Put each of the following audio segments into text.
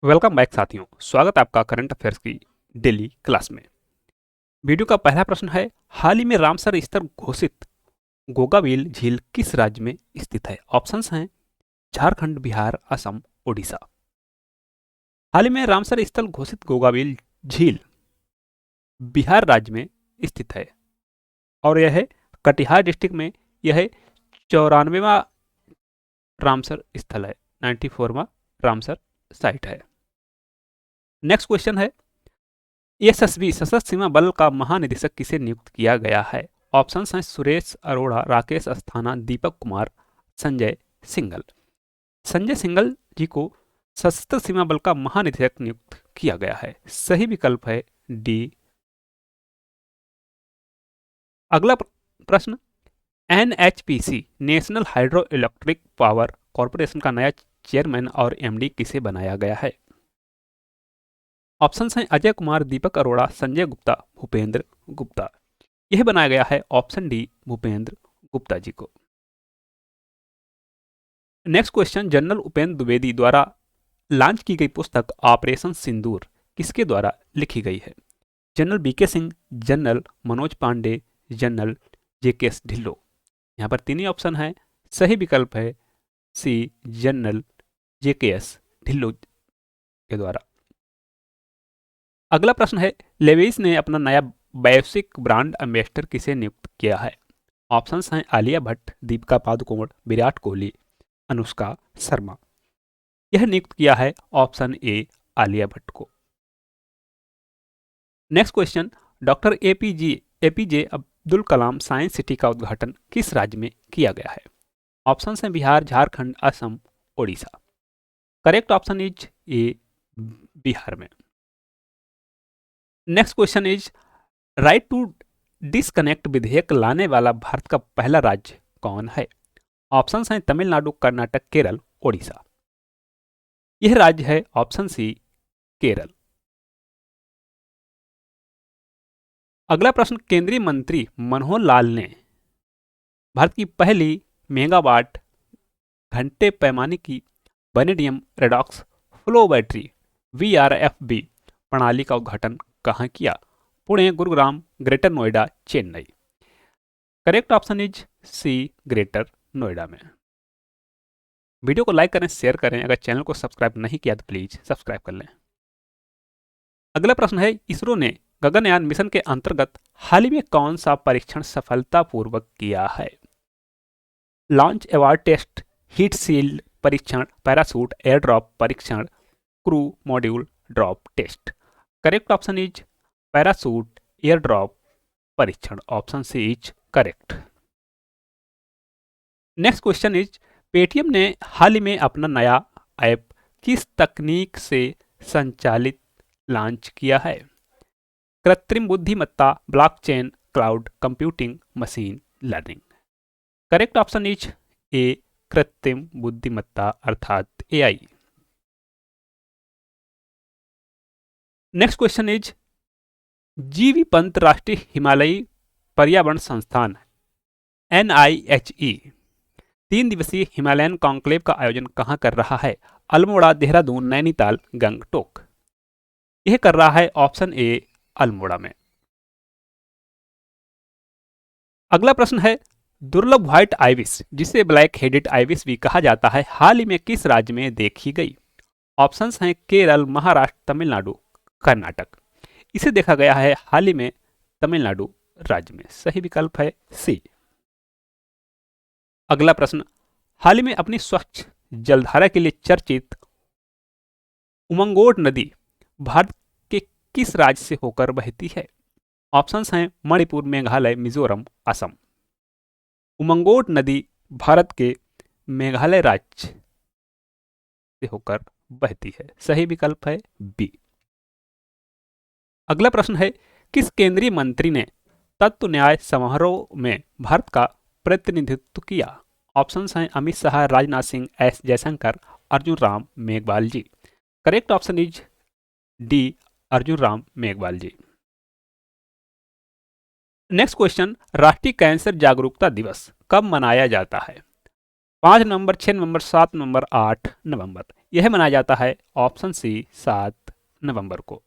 Welcome back साथियों, स्वागत है आपका करंट अफेयर्स की डेली क्लास में। वीडियो का पहला प्रश्न है, हाल ही में रामसर स्तर घोषित गोगावील झील किस राज्य में स्थित है? ऑप्शंस हैं झारखंड, बिहार, असम, ओडिशा। हाल ही में रामसर स्थल घोषित गोगावील झील बिहार राज्य में स्थित है और यह है कटिहार डिस्ट्रिक्ट में। यह है 94वां रामसर स्थल है, 94वां रामसर साइट है। नेक्स्ट क्वेश्चन है, एसएसबी सशस्त्र सीमा बल का महानिदेशक किसे नियुक्त किया गया है? ऑप्शंस हैं सुरेश अरोड़ा, राकेश अस्थाना, दीपक कुमार, संजय सिंघल। संजय सिंघल जी को सशस्त्र सीमा बल का महानिदेशक नियुक्त किया गया है। सही विकल्प है डी। अगला प्रश्न, NHPC national hydro electric power corporation का नया चेयरमैन और एमडी किसे बनाया गया है? ऑप्शंस हैं अजय कुमार, दीपक अरोड़ा, संजय गुप्ता, भूपेंद्र गुप्ता। यह बनाया गया है ऑप्शन डी, भूपेंद्र गुप्ता जी को। Next question, general Upendra Dwivedi द्वारा लॉन्च की गई पुस्तक ऑपरेशन सिंदूर किसके द्वारा लिखी गई है? General BK Singh, general Manoj Pande, general JKS Dhillon. यहाँ पर तीन ही ऑप्शन है। सही विकल्प है सी, जनरल जेकेएस ढिल्लो के द्वारा। अगला प्रश्न है, लेविस ने अपना नया वैश्विक ब्रांड एम्बेसडर किसे नियुक्त किया है? ऑप्शंस हैं आलिया भट्ट, दीपिका पादुकोण, विराट कोहली, अनुष्का शर्मा। यह नियुक्त किया है ऑप्शन ए, आलिया भट्ट को। Next question, doctor APJ Abdul Kalam science city का उद्घाटन किस राज्य में किया गया है? ऑप्शंस हैं Bihar, Jharkhand, Assam, Odisha. Correct option is A, Bihar में। Next question is, right to disconnect विधेयक लाने वाला भारत का पहला राज्य कौन है? ऑप्शंस हैं तमिलनाडु, कर्नाटक, केरल, ओडिशा। यह राज्य है ऑप्शन सी, केरल। अगला प्रश्न, केंद्रीय मंत्री मनोहर लाल ने भारत की पहली मेगावाट घंटे पैमाने की vanadium redox flow battery VRFB प्रणाली का उद्घाटन कहाँ किया? Pune, Gurugram, greater Noida, Chennai. Correct option is C, greater Noida में। वीडियो को लाइक करें, शेयर करें। अगर चैनल को सब्सक्राइब नहीं किया तो प्लीज सब्सक्राइब कर लें। अगला प्रश्न है, इसरो ने गगनयान मिशन के अंतर्गत हाल ही में कौन सा परीक्षण सफलतापूर्वक किया है? Launch abort test, heat shield परीक्षण, पैरासूट एयर ड्रॉप परीक्षण, crew module drop test. Correct option is parachute air drop परीक्षण। Option C is correct. Next question is, Paytm ने हाल ही में अपना नया ऐप किस तकनीक से संचालित लॉन्च किया है? कृत्रिम बुद्धिमत्ता, blockchain, cloud computing, machine learning. Correct option is ए, कृत्रिम बुद्धिमत्ता अर्थात एआई। नेक्स्ट क्वेश्चन इज, जीवी पंत राष्ट्रीय हिमालयी पर्यावरण संस्थान NIHE 3 दिवसीय हिमालयन कॉन्क्लेव का आयोजन कहां कर रहा है? अल्मोड़ा, देहरादून, नैनीताल, गंगटोक। यह कर रहा है ऑप्शन ए, अल्मोड़ा में। अगला प्रश्न है, दुर्लभ व्हाइट आइविस जिसे ब्लैक हेडेड आइविस भी कहा जाता है, हाल ही में किस राज्य में देखी गई? ऑप्शंस हैं केरल, महाराष्ट्र, तमिलनाडु, कर्नाटक। इसे देखा गया है हाल ही में तमिलनाडु राज्य में। सही विकल्प है सी। अगला प्रश्न, हाल ही में अपनी स्वच्छ जलधारा के लिए चर्चित उमंगोट नदी भारत के किस राज्य से होकर बहती है? ऑप्शंस हैं मणिपुर, मेघालय, मिजोरम, असम। उमंगोट नदी भारत के मेघालय राज्य से होकर बहती है। सही विकल्प है बी। अगला प्रश्न है, किस केंद्रीय मंत्री ने तत्व न्याय समारोह में भारत का प्रतिनिधित्व किया? ऑप्शंस हैं Amit Shah, Rajnath Singh, S Jaishankar, Arjun Ram Meghwal ji. Correct option is D, Arjun Ram Meghwal ji. Next question, राष्ट्रीय कैंसर जागरूकता दिवस कब मनाया जाता है? 5 नवंबर, 6 नवंबर, 7 नवंबर, 8 नवंबर। यह मनाया जाता है ऑप्शन सी 7 नवंबर को।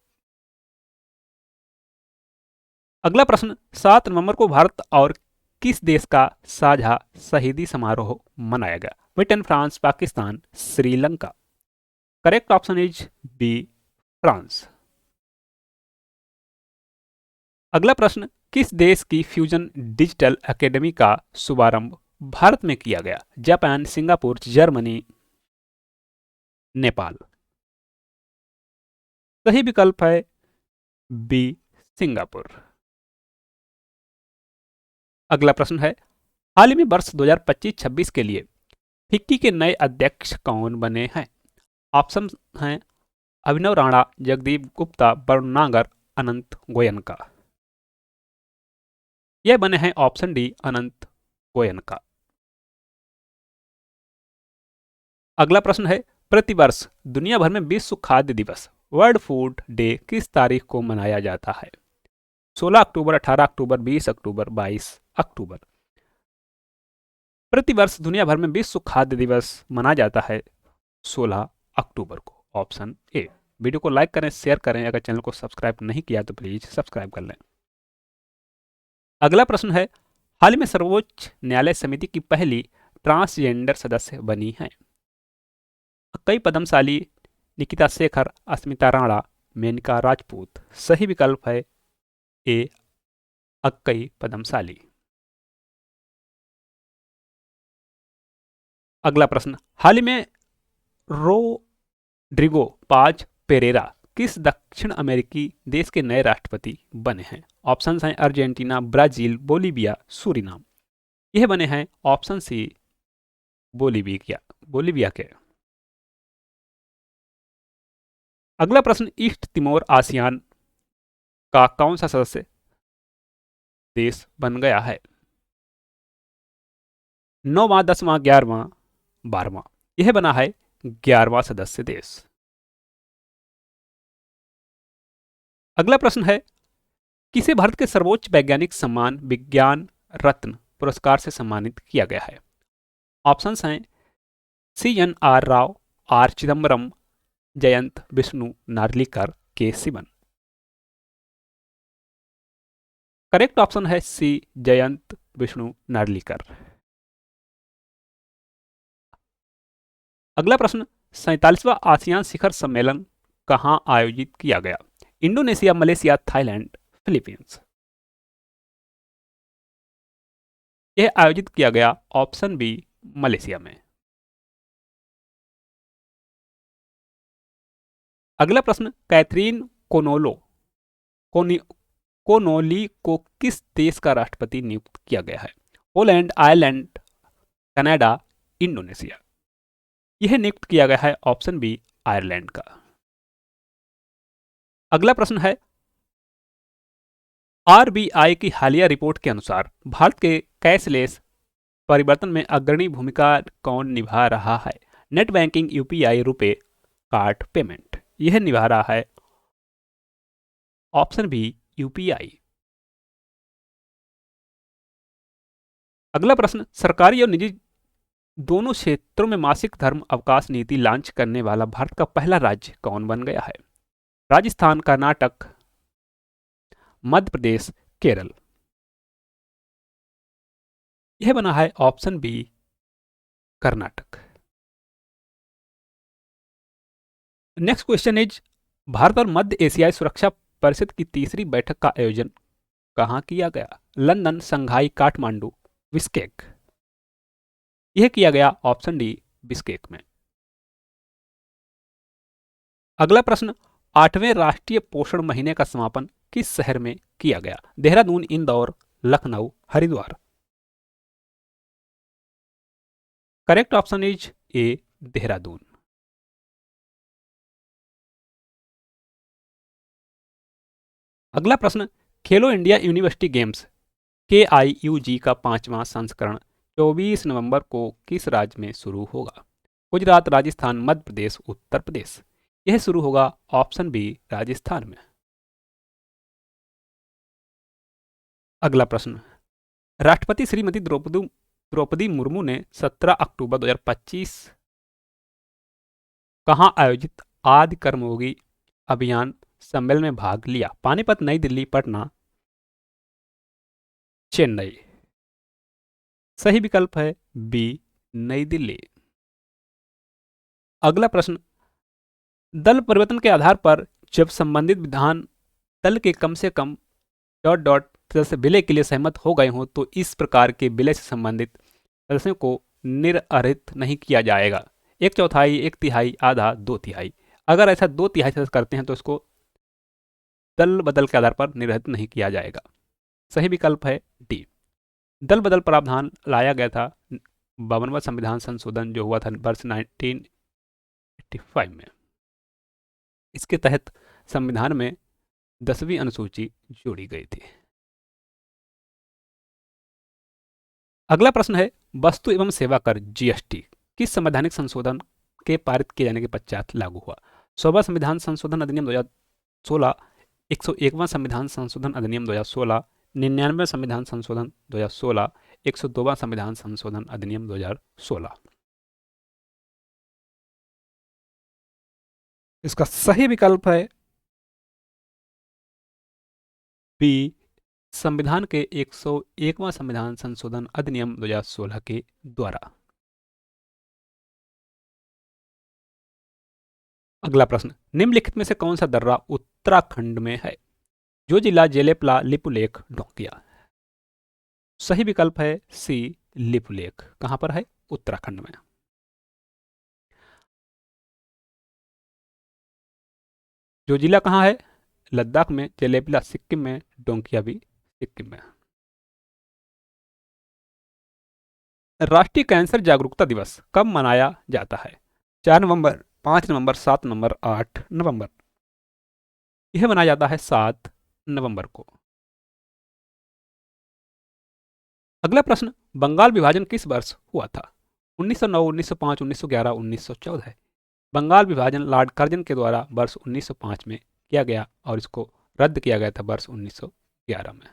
अगला प्रश्न, 7 नवंबर को भारत और किस देश का साझा शहीदी समारोह मनाया गया? Britain, France, Pakistan, Sri Lanka. Correct option is B, France. अगला प्रश्न, किस देश की फ्यूजन डिजिटल एकेडमी का शुभारंभ भारत में किया गया? Japan, Singapore, Germany, Nepal. सही विकल्प है बी, सिंगापुर। अगला प्रश्न है, हाल ही में वर्ष 2025-26 के लिए फिक्की के नए अध्यक्ष कौन बने हैं? ऑप्शन हैं अभिनव राणा, जगदीप गुप्ता, वरुण नागर, अनंत गोयनका। यह बने हैं ऑप्शन डी, अनंत गोयनका। अगला प्रश्न है, प्रतिवर्ष दुनिया भर में विश्व खाद्य दिवस वर्ल्ड फूड डे किस तारीख को मनाया जाता है? 16 अक्टूबर, 18 अक्टूबर, 20 अक्टूबर, 22 अक्टूबर। प्रतिवर्ष दुनिया भर में विश्व खाद्य दिवस मनाया जाता है 16 अक्टूबर को। Option A. वीडियो को लाइक करें, शेयर करें, अगर चैनल को सब्सक्राइब नहीं किया तो प्लीज सब्सक्राइब कर लें। अगला प्रश्न है, हाल ही में सर्वोच्च न्यायालय समिति की पहली ट्रांसजेंडर सदस्य बनी है? अक्कई पद्मशाली, निकिता शेखर, अस्मिता राणा, मेनका राजपूत। सही विकल्प है ए, अक्कई पद्मशाली। अगला प्रश्न, हाल ही में रोड्रिगो पाज पेरेरा किस दक्षिण अमेरिकी देश के नए राष्ट्रपति बने हैं? ऑप्शंस हैं अर्जेंटीना, ब्राजील, बोलीविया, सूरीनाम। यह बने हैं ऑप्शन सी, बोलीविया के। अगला प्रश्न, ईस्ट तिमोर आसियान का कौन सा सदस्य देश बन गया है? 9वां, 10वां, 11वां, 12वां। यह बना है 11वां सदस्य देश। अगला प्रश्न है, किसे भारत के सर्वोच्च वैज्ञानिक सम्मान विज्ञान रत्न पुरस्कार से सम्मानित किया गया है? ऑप्शंस हैं CNR राव, आर चिदम्बरम, जयंत विष्णु नार्लिकर, के सिवन। करेक्ट ऑप्शन है सी, जयंत विष्णु नार्लिकर। अगला प्रश्न, 47वां आसियान शिखर सम्मेलन कहां आयोजित किया गया? Indonesia, Malaysia, Thailand, Philippines. यह आयोजित किया गया ऑप्शन बी, मलेशिया में। अगला प्रश्न, कैथरीन कोनोली को किस देश का राष्ट्रपति नियुक्त किया गया है? Poland, Ireland, Canada, Indonesia. यह नियुक्त किया गया है ऑप्शन बी, आयरलैंड का। अगला प्रश्न है, आरबीआई की हालिया रिपोर्ट के अनुसार भारत के कैशलेस परिवर्तन में अग्रणी भूमिका कौन निभा रहा है? Net banking, UPI, RuPay card payment. यह निभा रहा है ऑप्शन बी, यूपीआई। अगला प्रश्न, सरकारी और निजी दोनों क्षेत्रों में मासिक धर्म अवकाश नीति लॉन्च करने वाला भारत का पहला राज्य कौन बन गया है? राजस्थान, कर्नाटक, मध्य प्रदेश, केरल। यह बना है option B, Karnataka. Next question is, Bharat और मध्य एशियाई सुरक्षा परिषद की तीसरी बैठक का आयोजन कहां किया गया? लंदन, संघाई, काठमांडू, बिश्केक। यह किया गया ऑप्शन डी, बिश्केक में। अगला प्रश्न, 8वें राष्ट्रीय पोषण महीने का समापन किस शहर में किया गया? Dehradun, Indore, Lucknow, Haridwar. Correct option is ए, देहरादून। अगला प्रश्न, खेलो इंडिया यूनिवर्सिटी गेम्स KIUG का 5वां संस्करण 24 नवंबर को किस राज्य में शुरू होगा? गुजरात, राजस्थान, मध्य प्रदेश, उत्तर प्रदेश। यह शुरू होगा ऑप्शन बी, राजस्थान में। अगला प्रश्न, राष्ट्रपति श्रीमती द्रौपदी द्रौपदी मुर्मू ने 17 अक्टूबर 2025 कहाँ आयोजित आदि कर्मयोगी अभियान सम्मेलन में भाग लिया? पानीपत, नई दिल्ली, पटना, चेन्नई। सही विकल्प है बी, नई दिल्ली। अगला प्रश्न, दल परिवर्तन के आधार पर जब संबंधित विधान दल के कम से कम डॉट डॉट सदस्य विलय के लिए सहमत हो गए हों तो इस प्रकार के विलय से संबंधित सदस्यों को निरअहरित नहीं किया जाएगा। 1/4, 1/3, आधा, 2/3। अगर ऐसा 2/3 सदस्य करते हैं तो इसको दल बदल के आधार पर निरअहरित नहीं किया जाएगा। सही विकल्प है डी। दल बदल प्रावधान लाया गया था 52वां संविधान संशोधन जो हुआ था वर्ष 1985 में। इसके तहत संविधान में 10वीं अनुसूची जोड़ी गई थी। अगला प्रश्न है, वस्तु एवं सेवा कर जीएसटी किस संवैधानिक संशोधन के पारित किए जाने के पश्चात लागू हुआ? 100वां संविधान संशोधन अधिनियम 2016, 101वां संविधान संशोधन अधिनियम 2016, 99वां संविधान संशोधन 2016, 102वां संविधान संशोधन अधिनियम 2016। इसका सही विकल्प है बी, संविधान के 101वां संविधान संशोधन अधिनियम 2016 के द्वारा। अगला प्रश्न, निम्नलिखित में से कौन सा दर्रा उत्तराखंड में है? जो जिला जेलेपला, लिपुलेख, डोंकिया। सही विकल्प है सी, लिपुलेख। कहां पर है? उत्तराखंड में। जो जिला कहां है? लद्दाख में, जेलेपला सिक्किम में, डोंकिया भी सिक्किम में। राष्ट्रीय कैंसर जागरूकता दिवस कब मनाया जाता है? 4 नवंबर, 5 नवंबर, 7 नवंबर, 8 नवंबर। यह मनाया जाता है 7 नवंबर को। अगला प्रश्न, बंगाल विभाजन किस वर्ष हुआ था? 1909, 1905, 1911, 1914। बंगाल विभाजन लॉर्ड कर्जन के द्वारा वर्ष 1905 में किया गया और इसको रद्द किया गया था वर्ष 1911 में।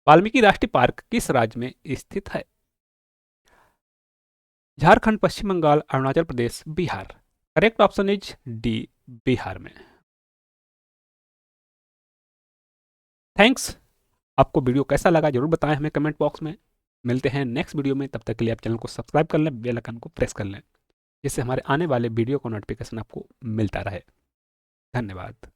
वाल्मीकि राष्ट्रीय पार्क किस राज्य में स्थित है? Jharkhand, Paschim Bangal, Arunachal Pradesh, Bihar. Correct option is D, Bihar में। थैंक्स। आपको वीडियो कैसा लगा जरूर बताएं हमें कमेंट बॉक्स में। मिलते हैं नेक्स्ट वीडियो में, तब तक के लिए आप चैनल को सब्सक्राइब कर लें, बेल आइकन को प्रेस कर लें जिससे हमारे आने वाले वीडियो को नोटिफिकेशन आपको मिलता रहे। धन्यवाद।